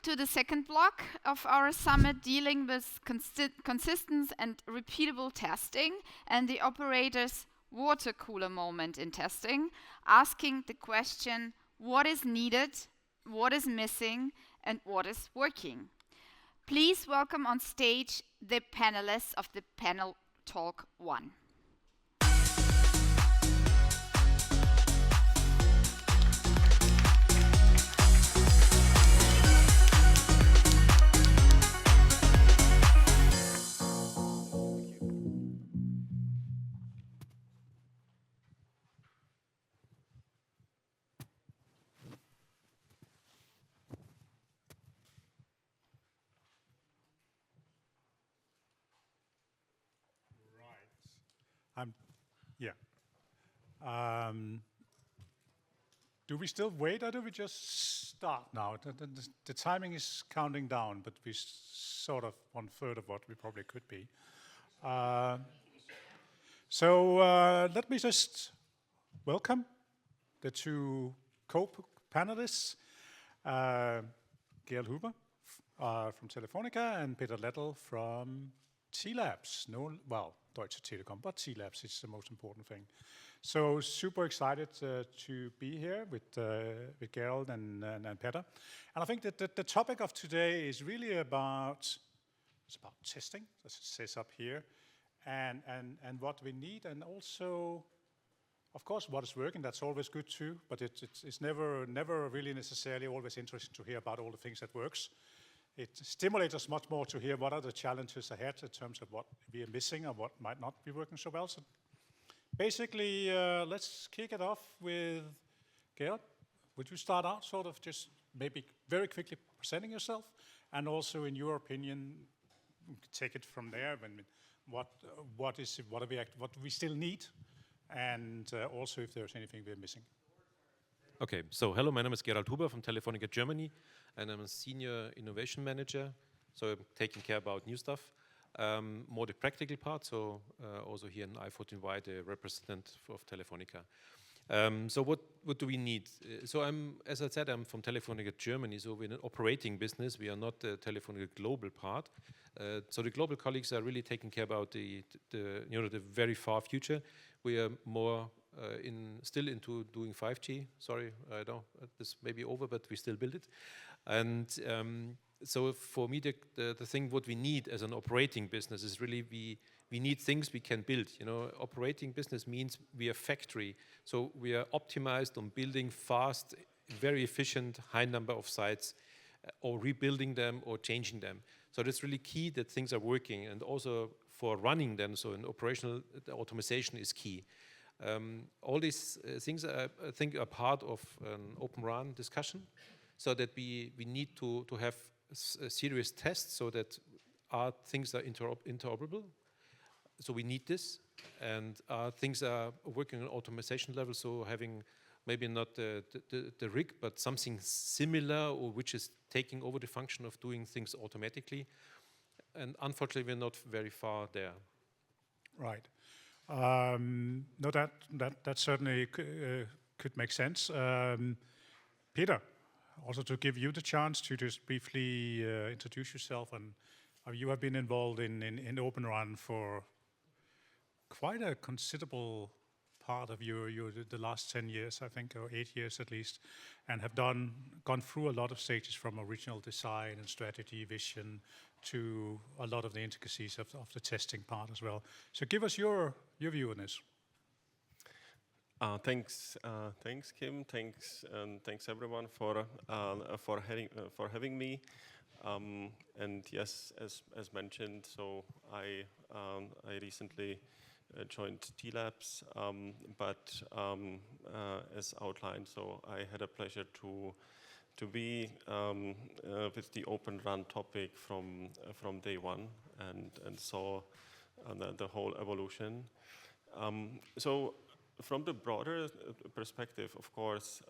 to the second block of our summit, dealing with consistent and repeatable testing and the operator's water cooler moment in testing, asking the question, what is needed, what is missing, and what is working? Please welcome on stage the panelists of the panel Talk 1. Do we still wait or do we just start now? The timing is counting down, but we're sort of 1/3 of what we probably could be. So let me just welcome the two co-panelists, Gerald Huber from Telefónica and Peter Lettel from T-Labs. Deutsche Telekom, but T-Labs is the most important thing. So super excited to be here with Gerald and Peter. And I think that the topic of today is really about testing, as it says up here, and what we need, and also, of course, what is working. That's always good too, but it's never really necessarily always interesting to hear about all the things that works. It stimulates us much more to hear what are the challenges ahead in terms of what we are missing or what might not be working so well. So basically, let's kick it off with Gerald. Would you start out sort of just maybe very quickly presenting yourself, and also in your opinion, take it from there. What do we still need, and also if there's anything we're missing. Okay, so hello, my name is Gerald Huber from Telefónica Germany, and I'm a senior innovation manager, so I'm taking care about new stuff. More the practical part, so also here in I14Y, the representative of Telefónica. So what do we need? So as I said, I'm from Telefónica Germany, so we're an operating business. We are not the Telefónica global part. So the global colleagues are really taking care about the very far future. We are more still into doing 5G. Sorry, I know this may be over, but we still build it. And so for me, the thing what we need as an operating business is really we need things we can build. Operating business means we are factory. So we are optimized on building fast, very efficient, high number of sites, or rebuilding them or changing them. So that's really key that things are working, and also for running them. So in operational, the automation is key. All these things I think are part of an Open RAN discussion, so that we need to have serious tests so that our things are interoperable. So we need this, and things are working on automation level, so having maybe not the rig, but something similar, or which is taking over the function of doing things automatically. And unfortunately, we're not very far there. Right. No, that certainly could make sense. Peter, also to give you the chance to just briefly introduce yourself, and you have been involved in Open RAN for quite a considerable part of the last 10 years, I think, or 8 years at least, and have gone through a lot of stages from original design and strategy, vision, to a lot of the intricacies of the testing part as well. So give us your view on this. Thanks, Kim. Thanks everyone for having me. And yes, as mentioned, so I recently joined T-Labs, but as outlined, so I had a pleasure to be with the Open RAN topic from day one, and saw the whole evolution. So from the broader perspective, of course,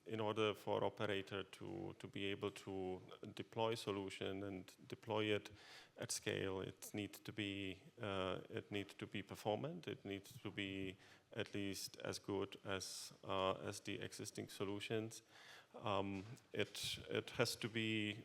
in order for operator to be able to deploy solution and deploy it at scale, it needs to be performant. It needs to be at least as good as the existing solutions. It has to be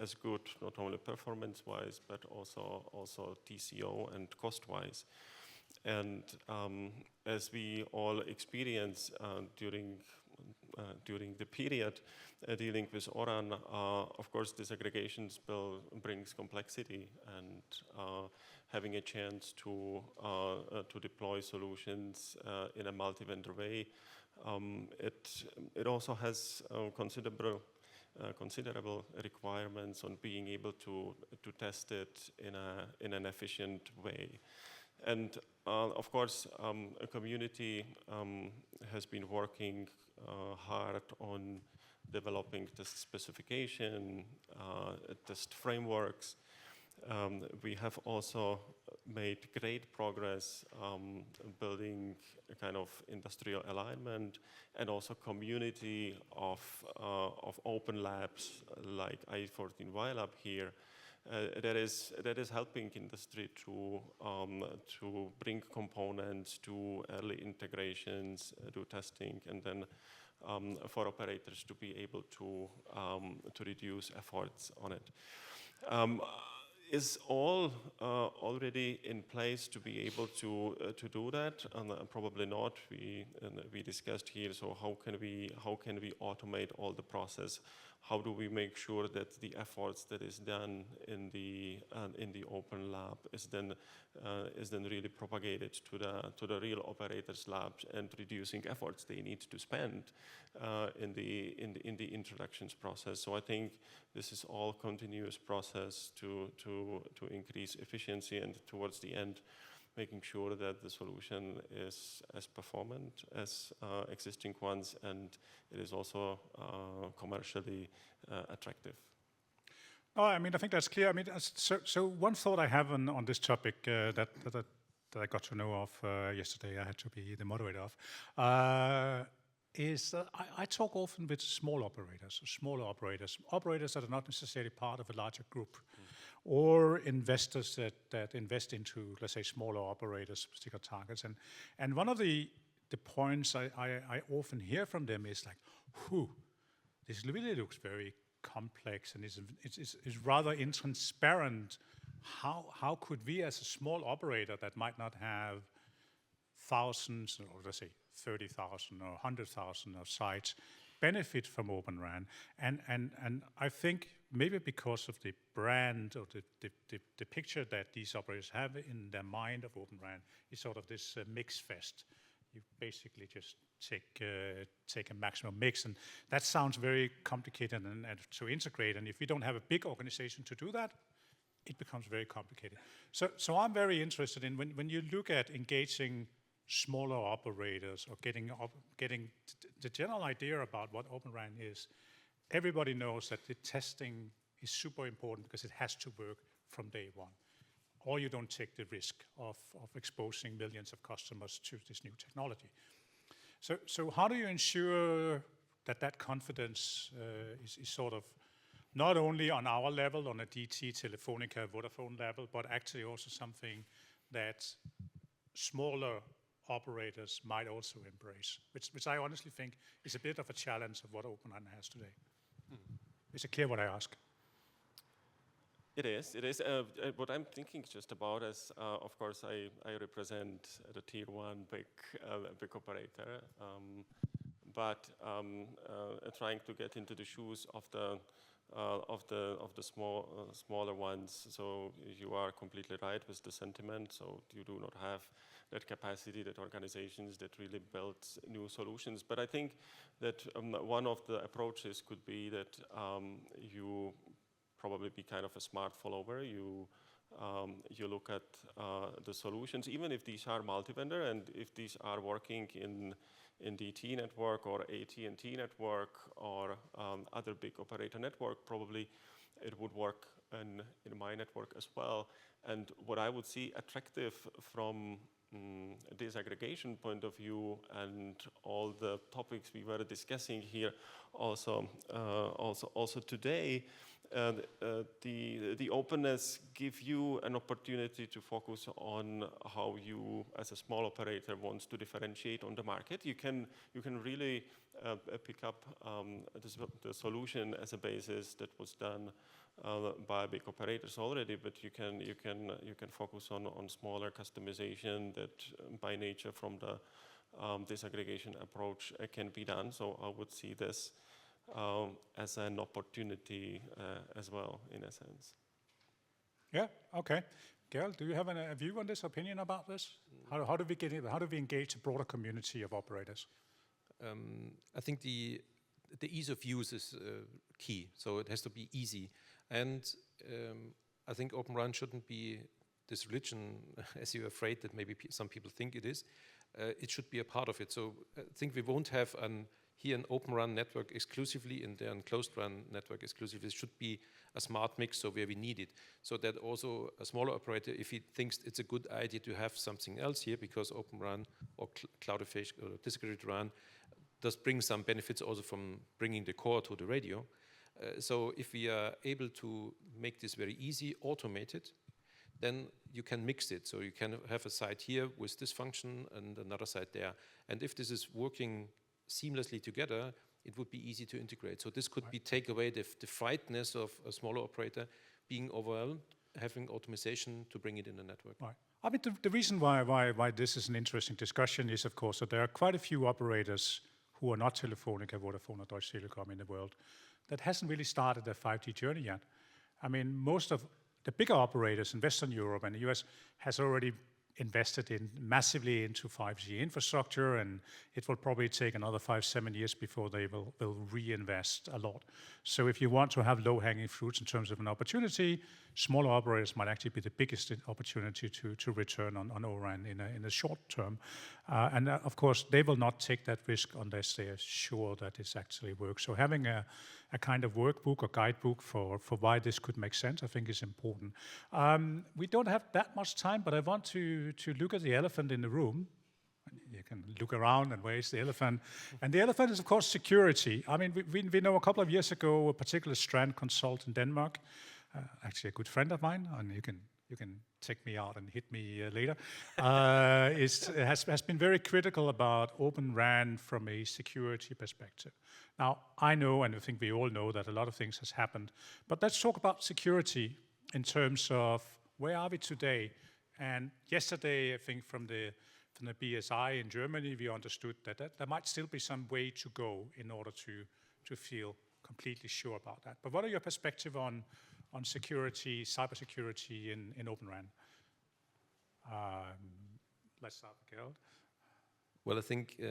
as good, not only performance-wise, but also TCO and cost-wise. And as we all experience during the period dealing with ORAN, of course, disaggregation brings complexity, and having a chance to deploy solutions in a multi-vendor way, it also has considerable requirements on being able to test it in an efficient way. And of course, a community has been working hard on developing test specification, test frameworks. We have also made great progress building a kind of industrial alignment and also community of open labs like I14 YLab here. That is helping industry to bring components, to early integrations, do testing, and then for operators to be able to reduce efforts on it. Is all already in place to be able to do that? Probably not. We discussed here. So how can we automate all the process? How do we make sure that the efforts that is done in the open lab is then really propagated to the real operators' labs and reducing efforts they need to spend in the introductions process? So I think this is all continuous process to increase efficiency, and towards the end, making sure that the solution is as performant as existing ones, and it is also commercially attractive. Oh, I mean, I think that's clear. I mean, so one thought I have on this topic that I got to know of yesterday, I had to be the moderator of, is that I talk often with smaller operators that are not necessarily part of a larger group, or investors that invest into, let's say, smaller operators, particular targets. And one of the points I often hear from them is like, this really looks very complex, and it's rather intransparent. How could we, as a small operator that might not have thousands, or let's say 30,000 or 100,000 of sites, benefit from Open RAN? And I think maybe because of the brand or the picture that these operators have in their mind of Open RAN is sort of this mix fest. You basically just take a maximum mix, and that sounds very complicated and to integrate. And if you don't have a big organization to do that, it becomes very complicated. So I'm very interested in when you look at engaging smaller operators or getting the general idea about what Open RAN is. Everybody knows that the testing is super important because it has to work from day one, or you don't take the risk of exposing millions of customers to this new technology. So how do you ensure that confidence is sort of not only on our level, on a DT, Telefonica, Vodafone level, but actually also something that smaller operators might also embrace, which I honestly think is a bit of a challenge of what Open RAN has today. Is it clear what I ask? It is. What I'm thinking just about is, of course, I represent the tier one big operator, but trying to get into the shoes of the smaller ones. So you are completely right with the sentiment. So you do not have that capacity, that organizations that really build new solutions. But I think that one of the approaches could be that you probably be kind of a smart follower. You look at the solutions, even if these are multi-vendor and if these are working in DT network or AT&T network or other big operator network, probably it would work in my network as well. And what I would see attractive from a disaggregation point of view, and all the topics we were discussing here also today, the openness give you an opportunity to focus on how you, as a small operator, wants to differentiate on the market. You can really pick up the solution as a basis that was done by big operators already, but you can focus on smaller customization that by nature from the disaggregation approach can be done. So I would see this as an opportunity as well, in a sense. Yeah. Okay. Gerald, do you have a view on this, opinion about this? How do we get it? How do we engage a broader community of operators? I think the ease of use is key. So it has to be easy, and I think Open RAN shouldn't be this religion, as you're afraid that maybe some people think it is. It should be a part of it. So I think we won't have here an Open RAN network exclusively and then closed RAN network exclusively. It should be a smart mix, so where we need it. So that also a smaller operator, if he thinks it's a good idea to have something else here, because Open RAN or cloudification or disaggregated RAN does bring some benefits also from bringing the core to the radio. So if we are able to make this very easy, automated, then you can mix it. So you can have a site here with this function and another site there. And if this is working seamlessly together, it would be easy to integrate. So this could be take away the frightness of a smaller operator being overwhelmed, having automation to bring it in the network. Right. I mean, the reason why this is an interesting discussion is, of course, that there are quite a few operators who are not Telefónica, Vodafone, or Deutsche Telekom in the world that hasn't really started their 5G journey yet. I mean, most of the bigger operators in Western Europe and the US has already invested massively into 5G infrastructure, and it will probably take another 5-7 years before they will reinvest a lot. So if you want to have low-hanging fruits in terms of an opportunity, smaller operators might actually be the biggest opportunity to return on O-RAN in the short term. And of course, they will not take that risk unless they are sure that it actually works. So having a kind of workbook or guidebook for why this could make sense, I think is important. We don't have that much time, but I want to look at the elephant in the room. You can look around and where's the elephant? And the elephant is, of course, security. I mean, we know a couple of years ago, a particular Strand consult in Denmark, actually a good friend of mine, and you can take me out and hit me later, has been very critical about Open RAN from a security perspective. Now, I know, and I think we all know, that a lot of things has happened, but let's talk about security in terms of where are we today? And yesterday, I think from the BSI in Germany, we understood that there might still be some way to go in order to feel completely sure about that. But what are your perspective on security, cybersecurity in Open RAN? Let's start with Gerald. Well, I think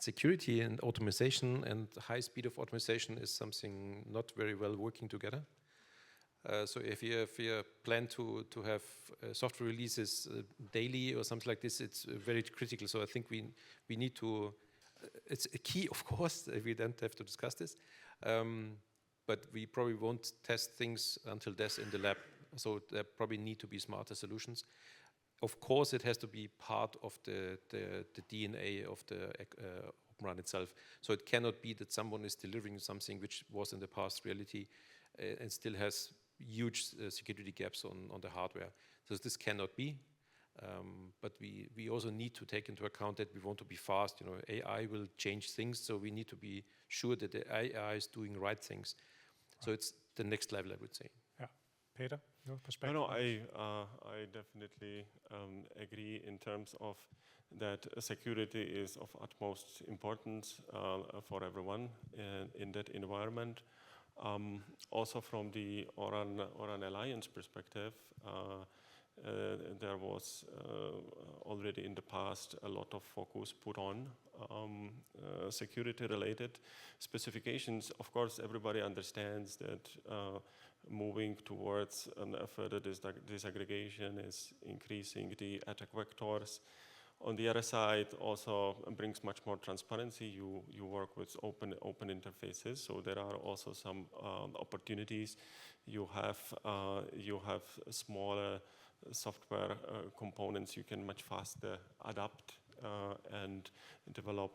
security and automation and high speed of automation is something not very well working together. So if you plan to have software releases daily or something like this, it's very critical. So I think we need to, it's a key, of course, we don't have to discuss this, but we probably won't test things until that's in the lab. So there probably need to be smarter solutions. Of course, it has to be part of the DNA of the Open RAN itself. So it cannot be that someone is delivering something which was in the past reality and still has huge security gaps on the hardware. So this cannot be. But we also need to take into account that we want to be fast. You know, AI will change things, so we need to be sure that the AI is doing right things. So it's the next level, I would say. Yeah, Peter, your perspective? No, I definitely agree in terms of that security is of utmost importance for everyone in that environment. Also from the ORAN Alliance perspective, there was already in the past a lot of focus put on security-related specifications. Of course, everybody understands that moving towards a further disaggregation is increasing the attack vectors. On the other side, also brings much more transparency. You work with open interfaces, so there are also some opportunities. You have smaller software components you can much faster adapt and develop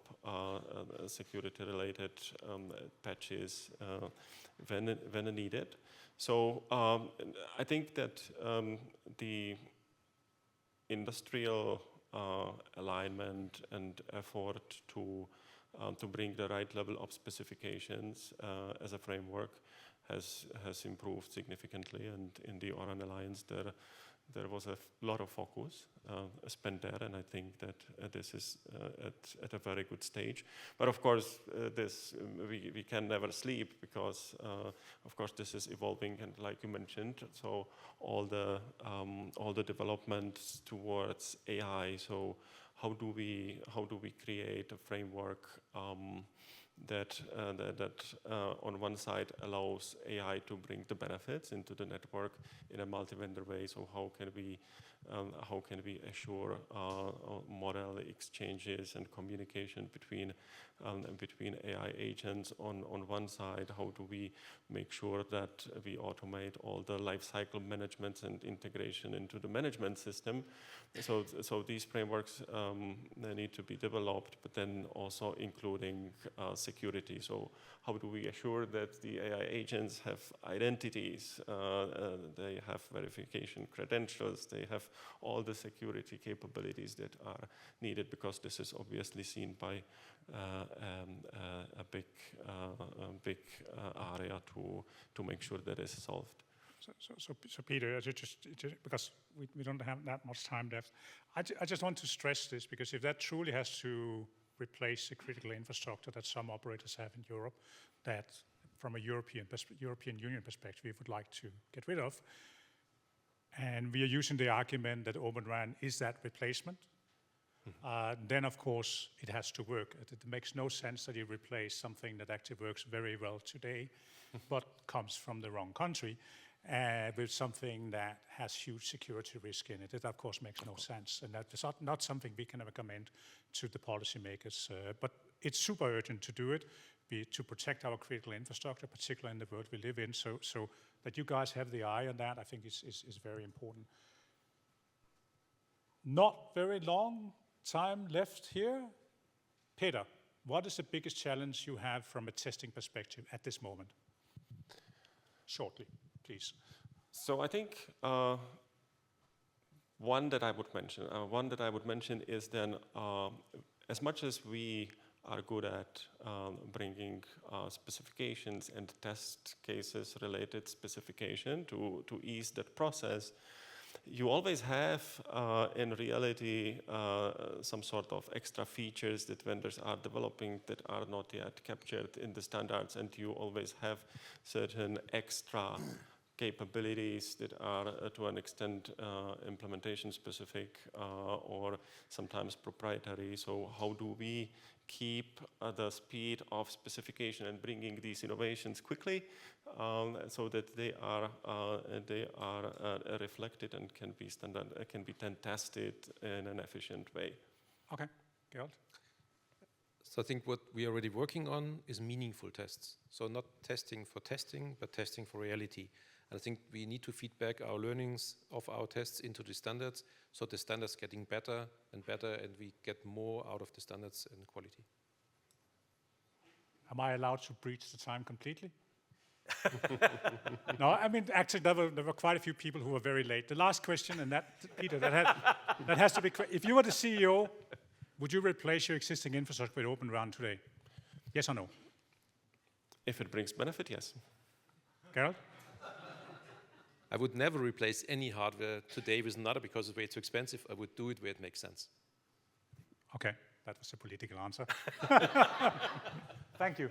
security-related patches when needed. So I think that the industrial alignment and effort to bring the right level of specifications as a framework has improved significantly. And in the Oran Alliance, there was a lot of focus spent there, and I think that this is at a very good stage. But of course, we can never sleep because, of course, this is evolving, and like you mentioned, so all the developments towards AI. So how do we create a framework that on one side allows AI to bring the benefits into the network in a multi-vendor way? So how can we assure model exchanges and communication between AI agents on one side? How do we make sure that we automate all the lifecycle management and integration into the management system? So these frameworks they need to be developed, but then also including security. So how do we assure that the AI agents have identities, they have verification credentials, they have all the security capabilities that are needed, because this is obviously seen by a big area to make sure that is solved. So Peter, just because we don't have that much time left, I just want to stress this, because if that truly has to replace the critical infrastructure that some operators have in Europe, that from a European Union perspective we would like to get rid of, and we are using the argument that Open RAN is that replacement, then of course it has to work. It makes no sense that you replace something that actually works very well today, but comes from the wrong country, with something that has huge security risk in it. It of course makes no sense, and that's not something we can recommend to the policymakers. But it's super urgent to do it, to protect our critical infrastructure, particularly in the world we live in. So that you guys have the eye on that, I think is very important. Not very long time left here. Peter, what is the biggest challenge you have from a testing perspective at this moment? Shortly, please. So I think one that I would mention is then, as much as we are good at bringing specifications and test cases related specification to ease that process, you always have in reality some sort of extra features that vendors are developing that are not yet captured in the standards, and you always have certain extra capabilities that are to an extent implementation specific or sometimes proprietary. So how do we keep the speed of specification and bringing these innovations quickly so that they are reflected and can be then tested in an efficient way? Okay, Gerald. So I think what we are already working on is meaningful tests. So not testing for testing, but testing for reality. And I think we need to feed back our learnings of our tests into the standards, so the standards getting better and better, and we get more out of the standards and quality. Am I allowed to breach the time completely? No, I mean, actually, there were quite a few people who were very late. The last question, and that, Peter, that has to be, if you were the CEO, would you replace your existing infrastructure with Open RAN today? Yes or no? If it brings benefit, yes. Gerald? I would never replace any hardware today with another because it's way too expensive. I would do it where it makes sense. Okay, that was a political answer. Thank you.